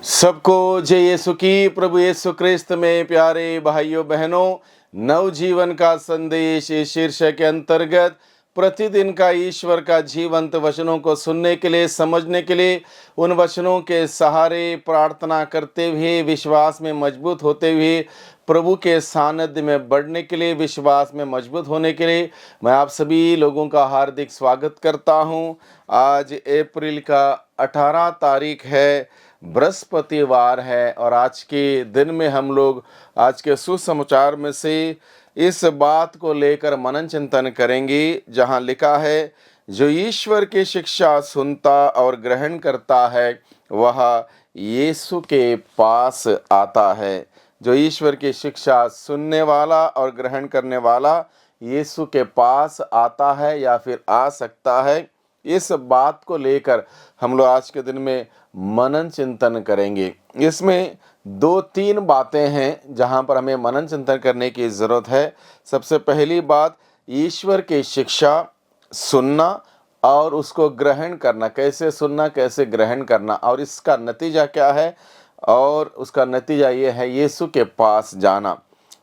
सबको जय यीशु की। प्रभु यीशु क्रिस्त में प्यारे भाइयों बहनों, नवजीवन का संदेश इस शीर्षक के अंतर्गत प्रतिदिन का ईश्वर का जीवंत वचनों को सुनने के लिए, समझने के लिए, उन वचनों के सहारे प्रार्थना करते हुए, विश्वास में मजबूत होते हुए, प्रभु के सानिध्य में बढ़ने के लिए, विश्वास में मजबूत होने के लिए मैं आप सभी लोगों का हार्दिक स्वागत करता हूं। आज अप्रैल का 18 तारीख है, बृहस्पतिवार है और आज के दिन में हम लोग आज के सुसमाचार में से इस बात को लेकर मनन चिंतन करेंगे, जहां लिखा है, जो ईश्वर की शिक्षा सुनता और ग्रहण करता है वह यीशु के पास आता है। जो ईश्वर की शिक्षा सुनने वाला और ग्रहण करने वाला यीशु के पास आता है या फिर आ सकता है, इस बात को लेकर हम लोग आज के दिन में मनन चिंतन करेंगे। इसमें 2-3 बातें हैं जहां पर हमें मनन चिंतन करने की ज़रूरत है। सबसे पहली बात, ईश्वर की शिक्षा सुनना और उसको ग्रहण करना। कैसे सुनना, कैसे ग्रहण करना, और इसका नतीजा क्या है? और उसका नतीजा ये है, यीशु के पास जाना।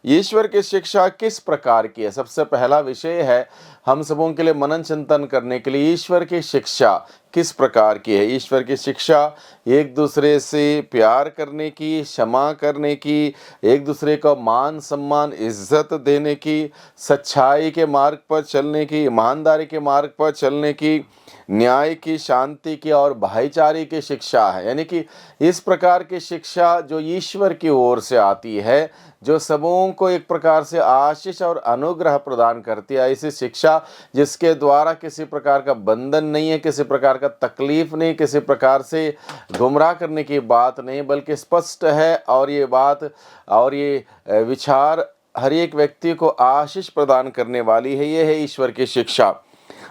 ईश्वर की शिक्षा किस प्रकार की है? सबसे पहला विषय है हम सबों के लिए मनन चिंतन करने के लिए, ईश्वर की शिक्षा किस प्रकार की है। ईश्वर की शिक्षा एक दूसरे से प्यार करने की, क्षमा करने की, एक दूसरे को मान सम्मान इज्जत देने की, सच्चाई के मार्ग पर चलने की, ईमानदारी के मार्ग पर चलने की, न्याय की, शांति की और भाईचारे की शिक्षा है। यानी कि इस प्रकार की शिक्षा जो ईश्वर की ओर से आती है, जो सबों को एक प्रकार से आशीष और अनुग्रह प्रदान करती है, ऐसी शिक्षा जिसके द्वारा किसी प्रकार का बंधन नहीं है, किसी प्रकार का तकलीफ नहीं, किसी प्रकार से गुमराह करने की बात नहीं, बल्कि स्पष्ट है। और ये बात और ये विचार हर एक व्यक्ति को आशीष प्रदान करने वाली है। ये है ईश्वर की शिक्षा।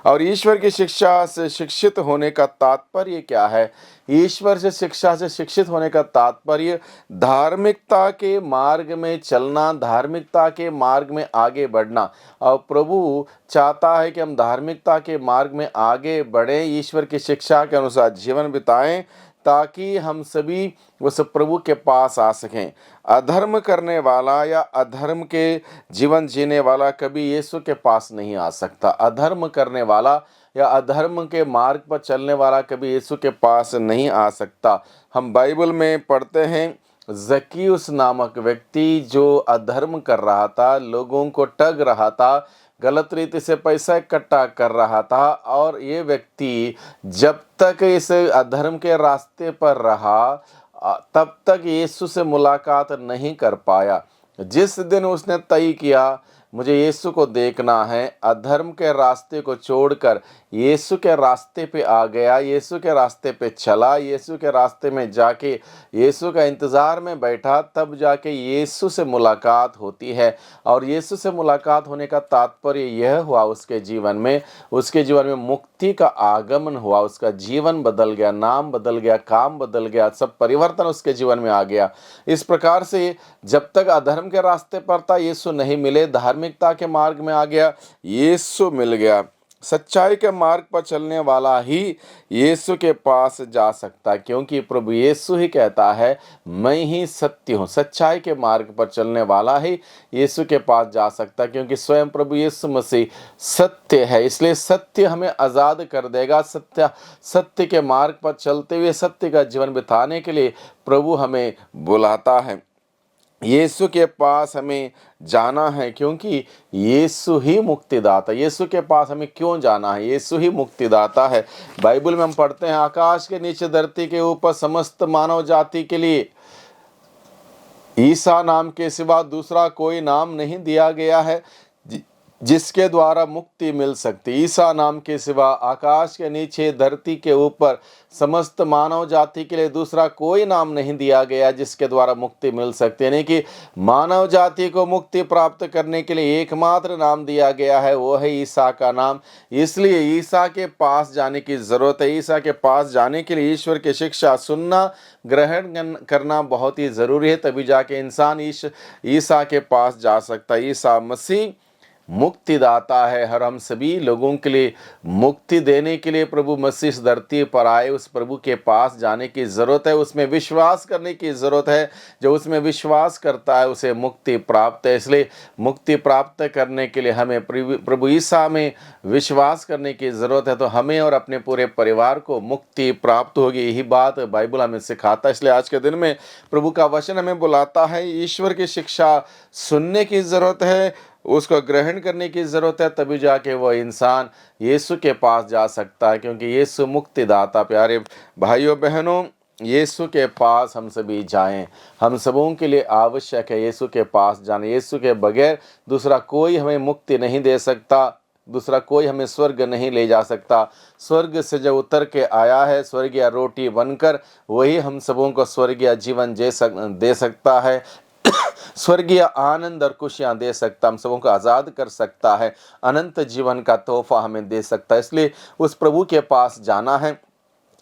और ईश्वर की शिक्षा से शिक्षित होने का तात्पर्य क्या है? ईश्वर से शिक्षा से शिक्षित होने का तात्पर्य धार्मिकता के मार्ग में चलना, धार्मिकता के मार्ग में आगे बढ़ना। और प्रभु चाहता है कि हम धार्मिकता के मार्ग में आगे बढ़ें, ईश्वर की शिक्षा के अनुसार जीवन बिताएं, ताकि हम सभी उस प्रभु के पास आ सकें। अधर्म करने वाला या अधर्म के जीवन जीने वाला कभी यीशु के पास नहीं आ सकता। अधर्म करने वाला या अधर्म के मार्ग पर चलने वाला कभी यीशु के पास नहीं आ सकता। हम बाइबल में पढ़ते हैं, जक्कियुस नामक व्यक्ति जो अधर्म कर रहा था, लोगों को ठग रहा था, गलत रीति से पैसा इकट्ठा कर रहा था, और ये व्यक्ति जब तक इस अधर्म के रास्ते पर रहा तब तक यीशु से मुलाकात नहीं कर पाया। जिस दिन उसने तय किया मुझे यीशु को देखना है, अधर्म के रास्ते को छोड़कर यीशु के रास्ते पे आ गया, यीशु के रास्ते पे चला, यीशु के रास्ते में जाके यीशु का इंतज़ार में बैठा, तब जाके यीशु से मुलाकात होती है। और यीशु से मुलाकात होने का तात्पर्य यह हुआ, उसके जीवन में मुक्ति का आगमन हुआ, उसका जीवन बदल गया, नाम बदल गया, काम बदल गया, सब परिवर्तन उसके जीवन में आ गया। इस प्रकार से जब तक अधर्म के रास्ते पर था, यीशु नहीं मिले, धार्मिकता के मार्ग में आ गया, यीशु मिल गया। सच्चाई के मार्ग पर चलने वाला ही यीशु के पास जा सकता है, क्योंकि प्रभु यीशु ही कहता है, मैं ही सत्य हूँ। सच्चाई के मार्ग पर चलने वाला ही यीशु के पास जा सकता है, क्योंकि स्वयं प्रभु यीशु मसीह सत्य है। इसलिए सत्य हमें आज़ाद कर देगा। सत्य के मार्ग पर चलते हुए सत्य का जीवन बिताने के लिए प्रभु हमें बुलाता है। यीशु के पास हमें जाना है, क्योंकि यीशु ही मुक्तिदाता। यीशु के पास हमें क्यों जाना है? यीशु ही मुक्तिदाता है। बाइबल में हम पढ़ते हैं, आकाश के नीचे धरती के ऊपर समस्त मानव जाति के लिए ईसा नाम के सिवा दूसरा कोई नाम नहीं दिया गया है जिसके द्वारा मुक्ति मिल सकती। ईसा नाम के सिवा आकाश के नीचे धरती के ऊपर समस्त मानव जाति के लिए दूसरा कोई नाम नहीं दिया गया जिसके द्वारा मुक्ति मिल सकती। यानी कि मानव जाति को मुक्ति प्राप्त करने के लिए एकमात्र नाम दिया गया है, वो है ईसा का नाम। इसलिए ईसा के पास जाने की ज़रूरत है। ईसा के पास जाने के लिए ईश्वर की शिक्षा सुनना, ग्रहण करना बहुत ही ज़रूरी है, तभी जाके इंसान ईसा के पास जा सकता है। ईसा मसीह मुक्तिदाता है। हर हम सभी लोगों के लिए मुक्ति देने के लिए प्रभु मसीह इस धरती पर आए। उस प्रभु के पास जाने की ज़रूरत है, उसमें विश्वास करने की ज़रूरत है। जो उसमें विश्वास करता है उसे मुक्ति प्राप्त है। इसलिए मुक्ति प्राप्त करने के लिए हमें प्रभु ईसा में विश्वास करने की ज़रूरत है, तो हमें और अपने पूरे परिवार को मुक्ति प्राप्त होगी। यही बात बाइबल हमें सिखाता है। इसलिए आज के दिन में प्रभु का वचन हमें बुलाता है, ईश्वर की शिक्षा सुनने की ज़रूरत है, उसको ग्रहण करने की ज़रूरत है, तभी जाके वह इंसान यीशु के पास जा सकता है, क्योंकि यीशु मुक्तिदाता। प्यारे भाइयों बहनों, यीशु के पास हम सभी जाएं। हम सबों के लिए आवश्यक है यीशु के पास जाना। यीशु के बगैर दूसरा कोई हमें मुक्ति नहीं दे सकता, दूसरा कोई हमें स्वर्ग नहीं ले जा सकता। स्वर्ग से जो उतर के आया है स्वर्गीय रोटी बनकर, वही हम सबों को स्वर्गीय जीवन दे सकता है, स्वर्गीय आनंद और खुशियाँ दे सकता, हम सबों को आज़ाद कर सकता है, अनंत जीवन का तोहफा हमें दे सकता है। इसलिए उस प्रभु के पास जाना है।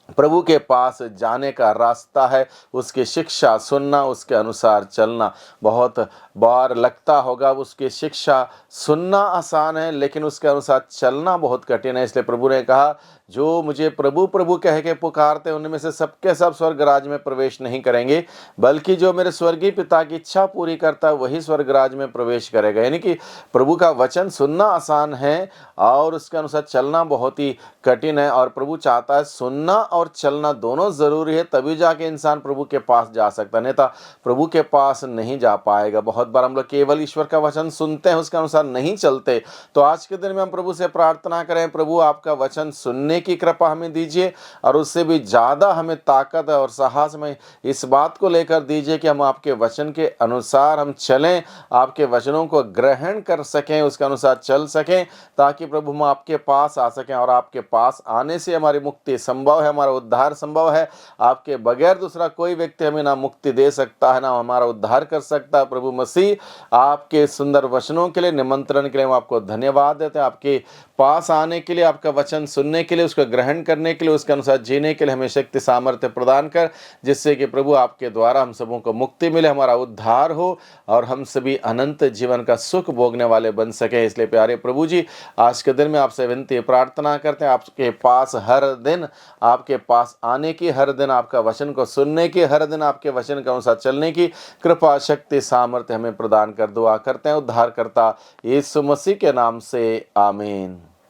प्रभु के पास जाने का रास्ता है उसकी शिक्षा सुनना, उसके अनुसार चलना। बहुत बार लगता होगा उसकी शिक्षा सुनना आसान है, लेकिन उसके अनुसार चलना बहुत कठिन है। इसलिए प्रभु ने कहा, जो मुझे प्रभु प्रभु कह के पुकारते हैं उनमें से सबके सब स्वर्ग राज में प्रवेश नहीं करेंगे, बल्कि जो मेरे स्वर्गीय पिता की इच्छा पूरी करता है वही स्वर्ग राज में प्रवेश करेगा। यानी कि प्रभु का वचन सुनना आसान है और उसके अनुसार चलना बहुत ही कठिन है। और प्रभु चाहता है सुनना और चलना दोनों ज़रूरी है, तभी जाके इंसान प्रभु के पास जा सकता है, नहीं तो प्रभु के पास नहीं जा पाएगा। बहुत बार हम लोग केवल ईश्वर का वचन सुनते हैं, उसके अनुसार नहीं चलते। तो आज के दिन में हम प्रभु से प्रार्थना करें, प्रभु आपका वचन सुनने की कृपा हमें दीजिए, और उससे भी ज़्यादा हमें ताकत और साहस में इस बात को लेकर दीजिए कि हम आपके वचन के अनुसार हम चलें, आपके वचनों को ग्रहण कर सकें, उसके अनुसार चल सकें, ताकि प्रभु हम आपके पास आ सकें। और आपके पास आने से हमारी मुक्ति संभव है, हमारा उद्धार संभव है। आपके बगैर दूसरा कोई व्यक्ति हमें ना मुक्ति दे सकता है, ना हमारा उद्धार कर सकता है। प्रभु मसीह, आपके सुंदर वचनों के लिए, निमंत्रण के लिए हम आपको धन्यवाद देते हैं। आपके पास आने के लिए, आपका वचन सुनने के लिए, उसको ग्रहण करने के लिए, उसके अनुसार जीने के लिए हमें शक्ति सामर्थ्य प्रदान कर, जिससे कि प्रभु आपके द्वारा हम सबों को मुक्ति मिले, हमारा उद्धार हो और हम सभी अनंत जीवन का सुख भोगने वाले बन सके। इसलिए प्यारे प्रभु जी, आज के दिन में आपसे विनती प्रार्थना करते हैं, आपके पास हर दिन, आपके पास आने की, हर दिन आपका वचन को सुनने की, हर दिन आपके वचन के अनुसार चलने की कृपा शक्ति सामर्थ्य हमें प्रदान कर दुआ करते हैं उद्धारकर्ता यीशु मसीह के नाम से, आमीन।